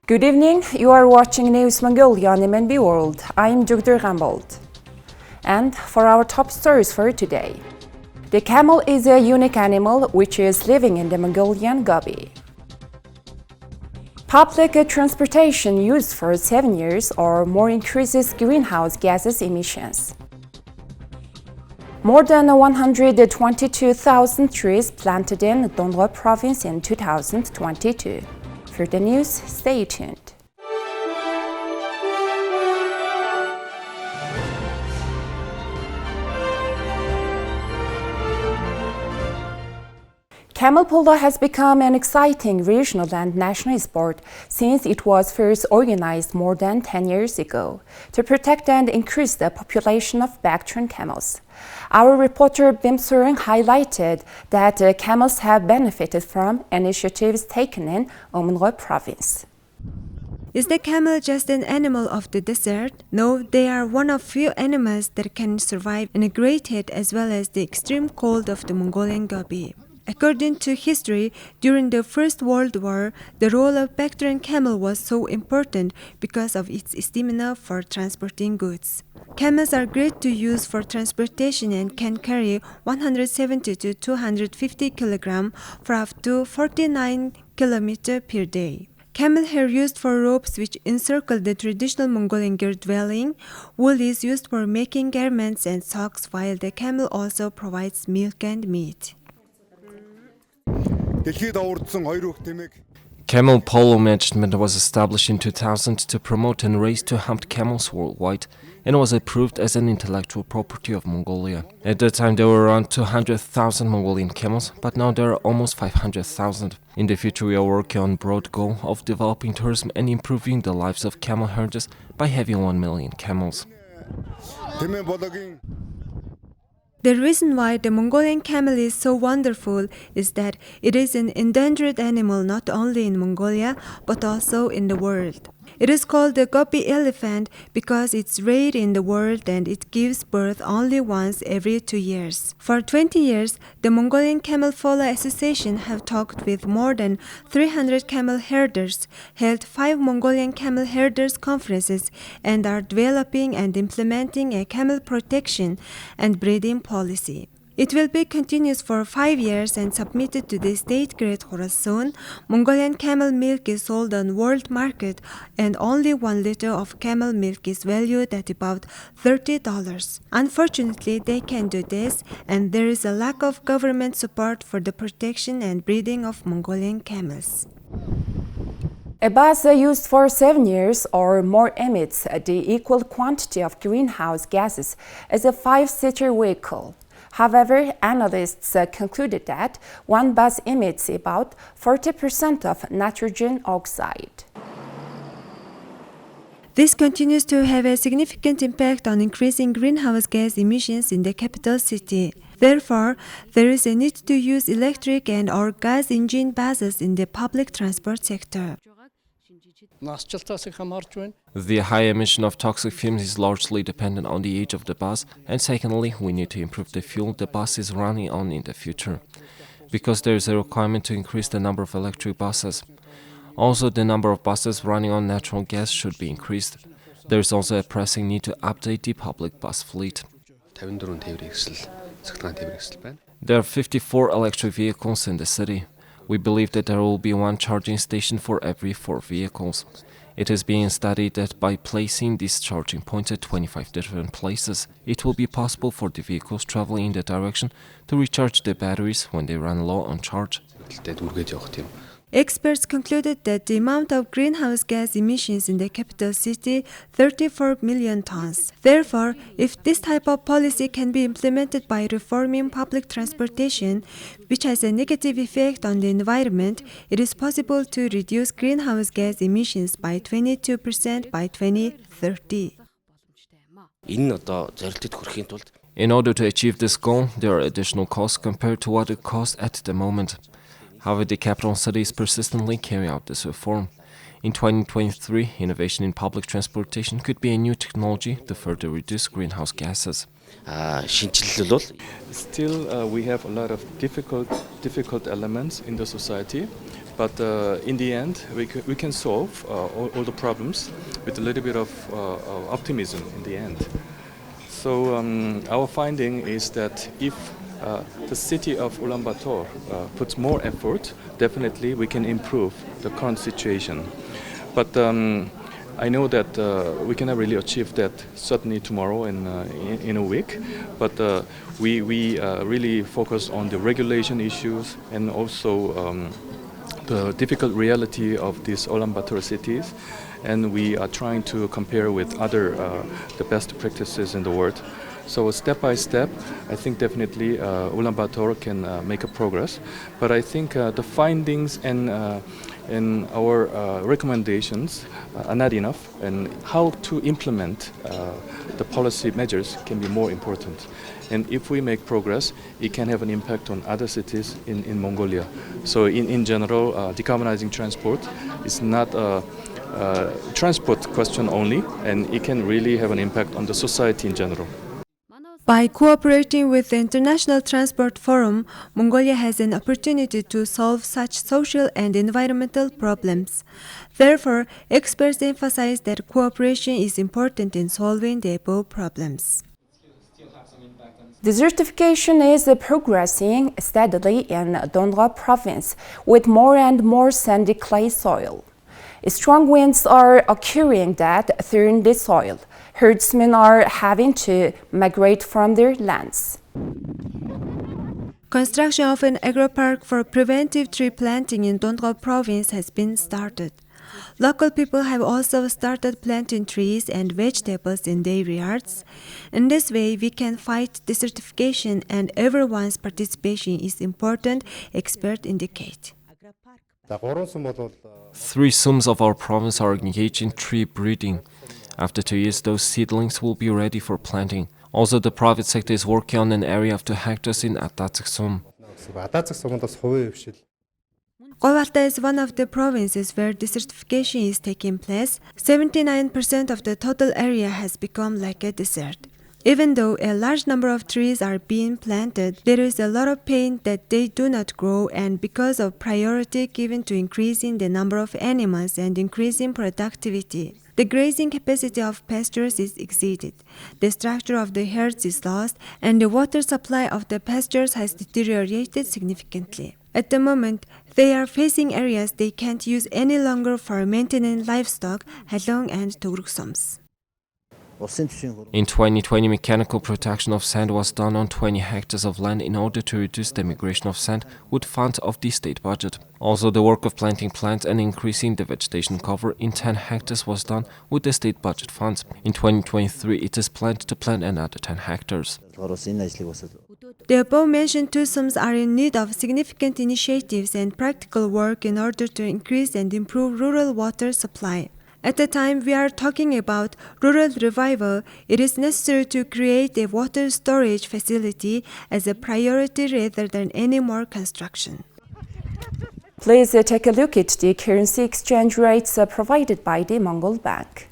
Good evening, you are watching News Mongolia on MNB World. I'm Dundgovi. And for our top stories for today. The camel is a unique animal which is living in the Mongolian Gobi. Public transportation used for 7 years or more increases greenhouse gases emissions. More than 122,000 trees planted in Dundgovi Province in 2022. For the news, stay tuned. Camel Polo has become an exciting regional and national sport since it was first organized more than 10 years ago to protect and increase the population of backtrain camels. Our reporter Bim Surung highlighted that camels have benefited from initiatives taken in Mongolian Province. Is the camel just an animal of the desert? No, they are one of few animals that can survive in a great heat as well as the extreme cold of the Mongolian Gobi. According to history, during the First World War, the role of backtrain camel was so important because of its stamina for transporting goods. Camels are great to use for transportation and can carry 170 to 250 kg for up to 49 km per day. Camel hair used for ropes which encircle the traditional Mongolian gear dwelling. Wool is used for making garments and socks, while the camel also provides milk and meat. Camel Polo management was established in 2000 to promote and raise two-humped camels worldwide and was approved as an intellectual property of Mongolia. At that time there were around 200,000 Mongolian camels, but now there are almost 500,000. In the future we are working on a broad goal of developing tourism and improving the lives of camel herders by having 1 million camels. The reason why the Mongolian camel is so wonderful is that it is an endangered animal not only in Mongolia but also in the world. It is called the Gobi elephant because it's rare in the world and it gives birth only once every 2 years. For 20 years, the Mongolian Camel Polo Association have talked with more than 300 camel herders, held 5 Mongolian camel herders conferences, and are developing and implementing a camel protection and breeding policy. It will be continuous for 5 years and submitted to the state grade soon. Mongolian camel milk is sold on world market and only 1 liter of camel milk is valued at about $30. Unfortunately, they can do this and there is a lack of government support for the protection and breeding of Mongolian camels. A bus used for 7 years or more emits the equal quantity of greenhouse gases as a 5-seater vehicle. However, analysts concluded that one bus emits about 40% of nitrogen oxide. This continues to have a significant impact on increasing greenhouse gas emissions in the capital city. Therefore, there is a need to use electric and or gas engine buses in the public transport sector. The high emission of toxic fumes is largely dependent on the age of the bus, and secondly, we need to improve the fuel the bus is running on in the future, because there is a requirement to increase the number of electric buses. Also, the number of buses running on natural gas should be increased. There is also a pressing need to update the public bus fleet. There are 54 electric vehicles in the city. We believe that there will be 1 charging station for every 4 vehicles. It is being studied that by placing these charging points at 25 different places, it will be possible for the vehicles traveling in that direction to recharge the batteries when they run low on charge. Experts concluded that the amount of greenhouse gas emissions in the capital city 34 million tons. Therefore, if this type of policy can be implemented by reforming public transportation, which has a negative effect on the environment, it is possible to reduce greenhouse gas emissions by 22% by 2030. In order to achieve this goal, there are additional costs compared to what it costs at the moment. However, the capital cities persistently carry out this reform. In 2023, innovation in public transportation could be a new technology to further reduce greenhouse gases. Still, we have a lot of difficult elements in the society. But in the end, we can solve all the problems with a little bit of optimism in the end. So our finding is that if the city of Ulaanbaatar puts more effort, definitely we can improve the current situation. But I know that we cannot really achieve that certainly tomorrow in a week. But we really focus on the regulation issues and also the difficult reality of these Ulaanbaatar cities, and we are trying to compare with other the best practices in the world. So step by step, I think definitely Ulaanbaatar can make a progress. But I think the findings and our recommendations are not enough, and how to implement the policy measures can be more important. And if we make progress, it can have an impact on other cities in Mongolia. So in general, decarbonizing transport is not a transport question only, and it can really have an impact on the society in general. By cooperating with the International Transport Forum, Mongolia has an opportunity to solve such social and environmental problems. Therefore, experts emphasize that cooperation is important in solving the above problems. Desertification is progressing steadily in Dundgovi Province with more and more sandy clay soil. Strong winds are occurring that threaten the soil. Herdsmen are having to migrate from their lands. Construction of an agro-park for preventive tree planting in Dundgovi Province has been started. Local people have also started planting trees and vegetables in their yards. In this way, we can fight desertification, and everyone's participation is important, experts indicate. 3 sums of our province are engaged in tree breeding. After 2 years, those seedlings will be ready for planting. Also, the private sector is working on an area of 2 hectares in Atatsuk-sum. Golvalta is one of the provinces where desertification is taking place. 79% of the total area has become like a desert. Even though a large number of trees are being planted, there is a lot of pain that they do not grow, and because of priority given to increasing the number of animals and increasing productivity, the grazing capacity of pastures is exceeded. The structure of the herds is lost, and the water supply of the pastures has deteriorated significantly. At the moment, they are facing areas they can't use any longer for maintaining livestock, Halong and Togruksums. In 2020, mechanical protection of sand was done on 20 hectares of land in order to reduce the migration of sand with funds of the state budget. Also, the work of planting plants and increasing the vegetation cover in 10 hectares was done with the state budget funds. In 2023, it is planned to plant another 10 hectares. The above-mentioned 2 sums are in need of significant initiatives and practical work in order to increase and improve rural water supply. At the time we are talking about rural revival, it is necessary to create a water storage facility as a priority rather than any more construction. Please take a look at the currency exchange rates provided by the Mongol Bank.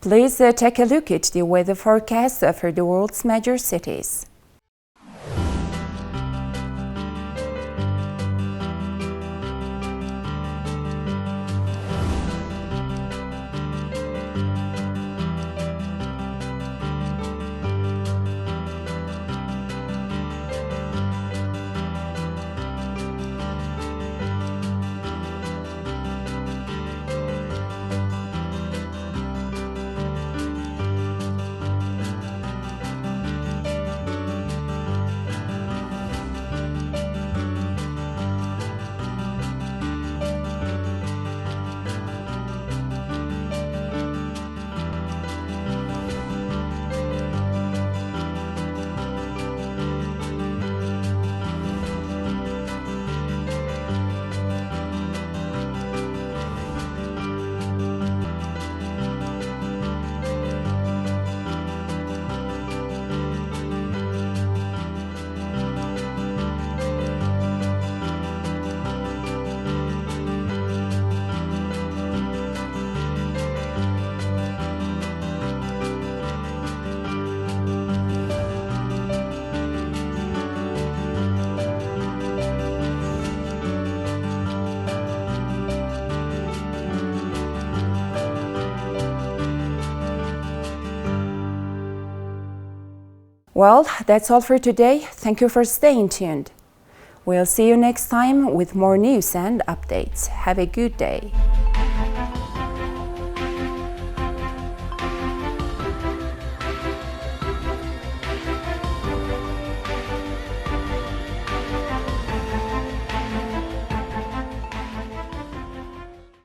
Please take a look at the weather forecast for the world's major cities. Well, that's all for today. Thank you for staying tuned. We'll see you next time with more news and updates. Have a good day.